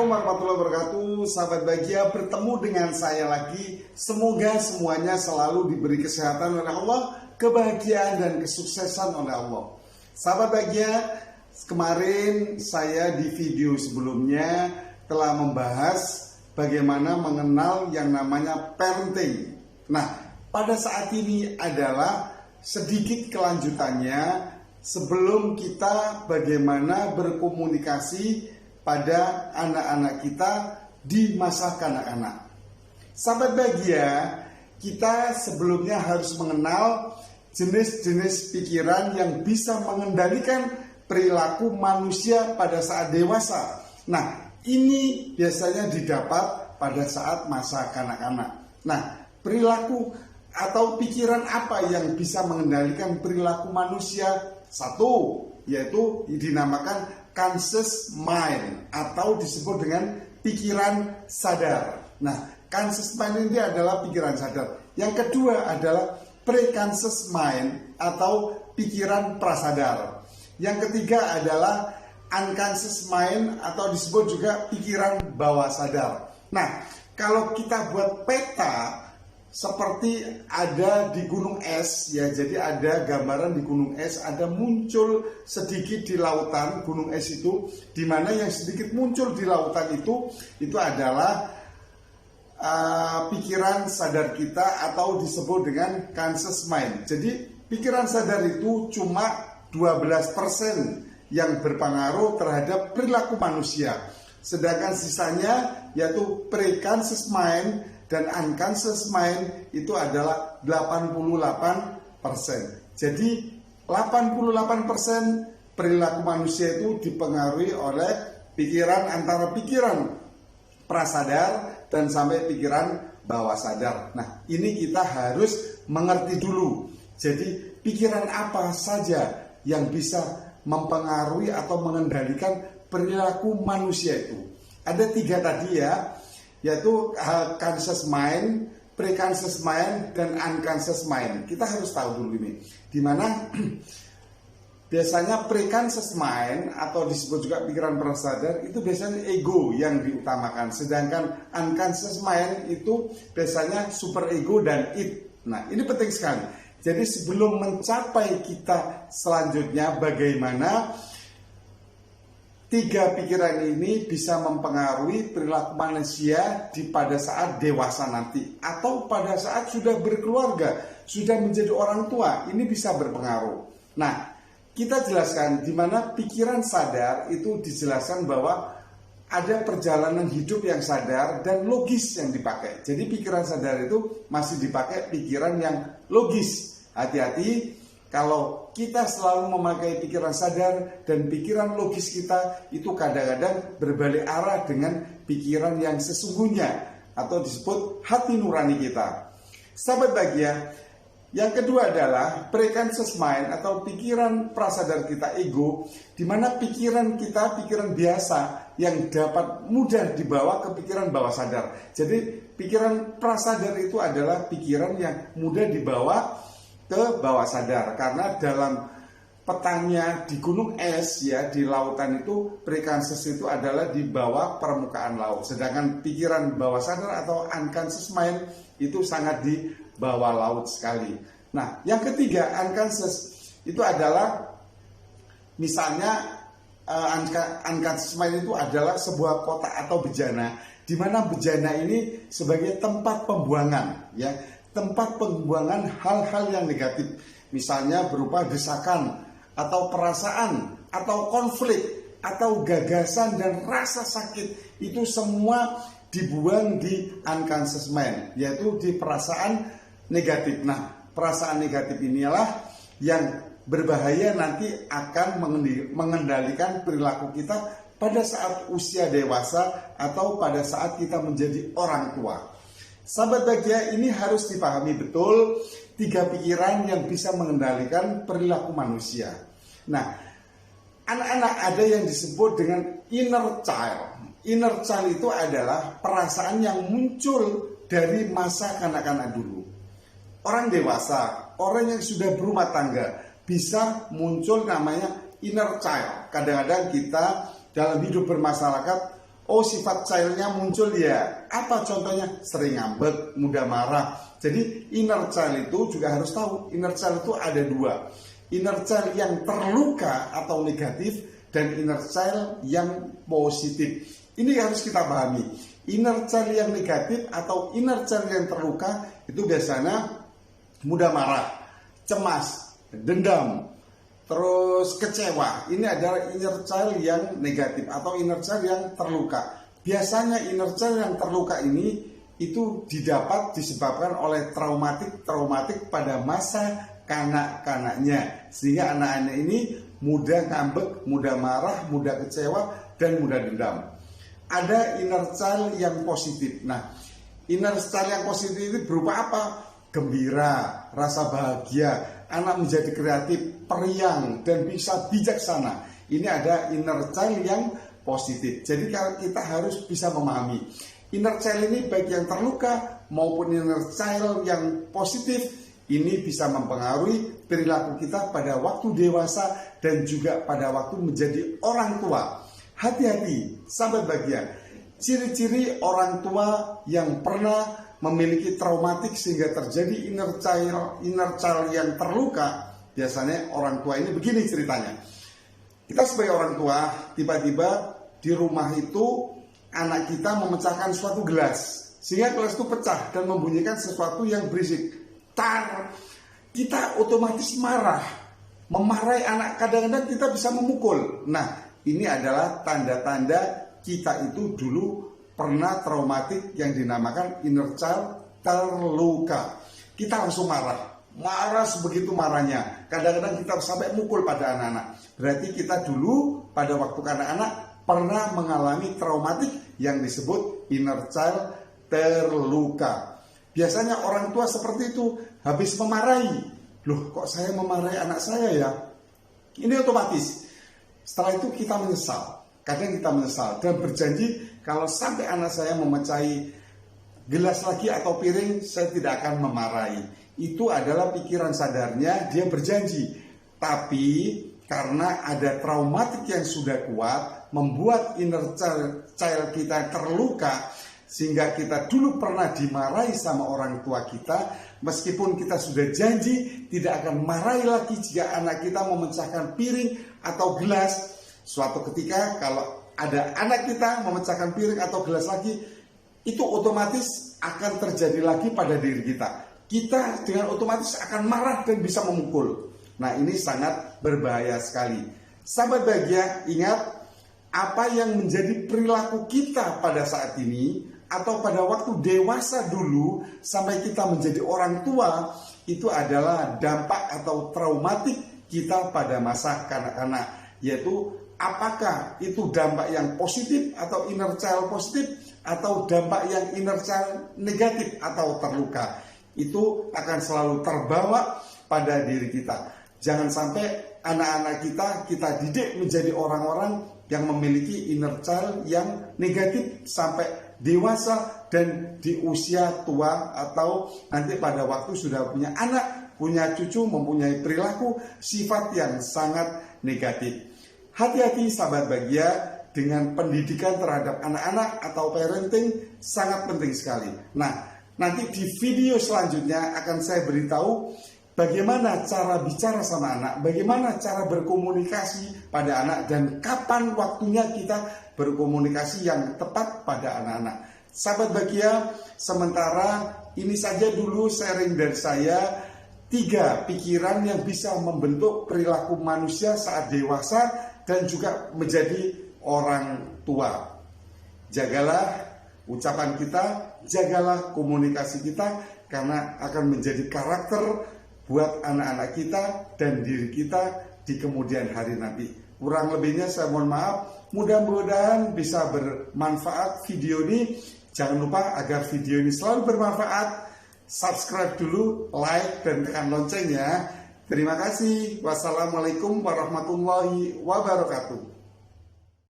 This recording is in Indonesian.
Assalamualaikum warahmatullahi wabarakatuh. Sahabat bahagia, bertemu dengan saya lagi. Semoga semuanya selalu diberi kesehatan oleh Allah, kebahagiaan dan kesuksesan oleh Allah. Sahabat bahagia, kemarin saya di video sebelumnya telah membahas bagaimana mengenal yang namanya parenting. Nah, pada saat ini adalah sedikit kelanjutannya sebelum kita bagaimana berkomunikasi pada anak-anak kita di masa kanak-kanak. Sahabat bahagia, kita sebelumnya harus mengenal jenis-jenis pikiran yang bisa mengendalikan perilaku manusia pada saat dewasa. Nah, ini biasanya didapat pada saat masa kanak-kanak. Nah, perilaku atau pikiran apa yang bisa mengendalikan perilaku manusia? Satu, yaitu dinamakan conscious mind atau disebut dengan pikiran sadar. Nah, conscious mind ini adalah pikiran sadar. Yang kedua adalah pre-conscious mind atau pikiran prasadar. Yang ketiga adalah unconscious mind atau disebut juga pikiran bawah sadar. Nah, kalau kita buat peta seperti ada di gunung es, ya, jadi ada gambaran di gunung es, ada muncul sedikit di lautan gunung es itu, di mana yang sedikit muncul di lautan itu adalah pikiran sadar kita atau disebut dengan conscious mind. Jadi pikiran sadar itu cuma 12% yang berpengaruh terhadap perilaku manusia, sedangkan sisanya yaitu pre-conscious mind dan unconscious mind itu adalah 88%. Jadi 88% perilaku manusia itu dipengaruhi oleh pikiran, antara pikiran prasadar dan sampai pikiran bawah sadar. Nah, ini kita harus mengerti dulu. Jadi pikiran apa saja yang bisa mempengaruhi atau mengendalikan perilaku manusia itu? Ada 3 tadi ya, yaitu conscious mind, pre-conscious mind, dan unconscious mind. Kita harus tahu dulu ini, dimana biasanya pre-conscious mind atau disebut juga pikiran prasadar itu biasanya ego yang diutamakan, sedangkan unconscious mind itu biasanya super ego dan id. Nah, ini penting sekali. Jadi sebelum mencapai kita selanjutnya, bagaimana 3 pikiran ini bisa mempengaruhi perilaku manusia pada saat dewasa nanti, atau pada saat sudah berkeluarga, sudah menjadi orang tua, ini bisa berpengaruh. Nah, kita jelaskan di mana pikiran sadar itu dijelaskan bahwa ada perjalanan hidup yang sadar dan logis yang dipakai. Jadi pikiran sadar itu masih dipakai pikiran yang logis. Hati-hati kalau kita selalu memakai pikiran sadar dan pikiran logis kita itu kadang-kadang berbalik arah dengan pikiran yang sesungguhnya atau disebut hati nurani kita. Sahabat bahagia, yang kedua adalah pre-conscious mind atau pikiran prasadar kita, ego, di mana pikiran kita pikiran biasa yang dapat mudah dibawa ke pikiran bawah sadar. Jadi pikiran prasadar itu adalah pikiran yang mudah dibawa ke bawah sadar, karena dalam petanya di gunung es, ya, di lautan itu pre-conscious itu adalah di bawah permukaan laut, sedangkan pikiran bawah sadar atau unconscious mind itu sangat di bawah laut sekali. Nah, yang ketiga unconscious itu adalah misalnya unconscious mind itu adalah sebuah kotak atau bejana, di mana bejana ini sebagai tempat pembuangan, ya, tempat pembuangan hal-hal yang negatif, misalnya berupa desakan atau perasaan atau konflik atau gagasan dan rasa sakit, itu semua dibuang di unconscious mind, yaitu di perasaan negatif. Nah, perasaan negatif inilah yang berbahaya, nanti akan mengendalikan perilaku kita pada saat usia dewasa atau pada saat kita menjadi orang tua. Sahabat bahagia, ini harus dipahami betul 3 pikiran yang bisa mengendalikan perilaku manusia. Nah, anak-anak ada yang disebut dengan inner child. Inner child itu adalah perasaan yang muncul dari masa kanak-kanak dulu. Orang dewasa, orang yang sudah berumah tangga, bisa muncul namanya inner child. Kadang-kadang kita dalam hidup bermasyarakat Oh, sifat childnya muncul ya. Apa contohnya? Sering ngambek, mudah marah. Jadi inner child itu juga harus tahu. Inner child itu ada dua. Inner child yang terluka atau negatif dan inner child yang positif. Ini harus kita pahami. Inner child yang negatif atau inner child yang terluka itu biasanya mudah marah, cemas, dendam, terus kecewa. Ini adalah inner child yang negatif atau inner child yang terluka. Biasanya inner child yang terluka ini itu didapat disebabkan oleh traumatik pada masa kanak-kanaknya. Sehingga anak-anak ini mudah ngambek, mudah marah, mudah kecewa, dan mudah dendam. Ada inner child yang positif. Nah, inner child yang positif itu berupa apa? Gembira, rasa bahagia, anak menjadi kreatif, periang, dan bisa bijaksana. Ini ada inner child yang positif. Jadi kita harus bisa memahami inner child ini baik yang terluka maupun inner child yang positif. Ini bisa mempengaruhi perilaku kita pada waktu dewasa dan juga pada waktu menjadi orang tua. Hati-hati, sahabat bahagia. Ciri-ciri orang tua yang pernah memiliki traumatik sehingga terjadi inner child yang terluka, biasanya orang tua ini begini ceritanya. Kita sebagai orang tua, tiba-tiba di rumah itu anak kita memecahkan suatu gelas, sehingga gelas itu pecah dan membunyikan sesuatu yang berisik. Tar, kita otomatis marah, memarahi anak. Kadang-kadang kita bisa memukul. Nah, ini adalah tanda-tanda kita itu dulu pernah traumatik yang dinamakan inner child terluka. Kita langsung marah sebegitu marahnya. Kadang-kadang kita sampai mukul pada anak-anak. Berarti kita dulu pada waktu anak-anak pernah mengalami traumatik yang disebut inner child terluka. Biasanya orang tua seperti itu, habis memarahi. Loh, kok saya memarahi anak saya ya? Ini otomatis. Setelah itu kita menyesal. Kadang kita menyesal dan berjanji kalau sampai anak saya memecahi gelas lagi atau piring, saya tidak akan memarahi. Itu adalah pikiran sadarnya, dia berjanji. Tapi karena ada traumatik yang sudah kuat, membuat inner child kita terluka, sehingga kita dulu pernah dimarahi sama orang tua kita, meskipun kita sudah janji tidak akan marahi lagi jika anak kita memecahkan piring atau gelas. Suatu ketika kalau ada anak kita memecahkan piring atau gelas lagi, itu otomatis akan terjadi lagi pada diri kita. Kita dengan otomatis akan marah dan bisa memukul. Nah, ini sangat berbahaya sekali. Sahabat bahagia, ingat apa yang menjadi perilaku kita pada saat ini atau pada waktu dewasa dulu sampai kita menjadi orang tua, itu adalah dampak atau traumatik kita pada masa kanak-kanak. Yaitu apakah itu dampak yang positif atau inner child positif, atau dampak yang inner child negatif atau terluka. Itu akan selalu terbawa pada diri kita. Jangan sampai anak-anak kita didik menjadi orang-orang yang memiliki inner child yang negatif sampai dewasa dan di usia tua atau nanti pada waktu sudah punya anak, punya cucu, mempunyai perilaku sifat yang sangat negatif. Hati-hati sahabat bahagia dengan pendidikan terhadap anak-anak atau parenting, sangat penting sekali. Nah, nanti di video selanjutnya akan saya beritahu bagaimana cara bicara sama anak, bagaimana cara berkomunikasi pada anak, dan kapan waktunya kita berkomunikasi yang tepat pada anak-anak. Sahabat bahagia, sementara ini saja dulu sharing dari saya 3 pikiran yang bisa membentuk perilaku manusia saat dewasa dan juga menjadi orang tua. Jagalah ucapan kita, jagalah komunikasi kita, karena akan menjadi karakter buat anak-anak kita dan diri kita di kemudian hari nanti. Kurang lebihnya saya mohon maaf. Mudah-mudahan bisa bermanfaat video ini. Jangan lupa agar video ini selalu bermanfaat, subscribe dulu, like, dan tekan loncengnya. Terima kasih. Wassalamualaikum warahmatullahi wabarakatuh.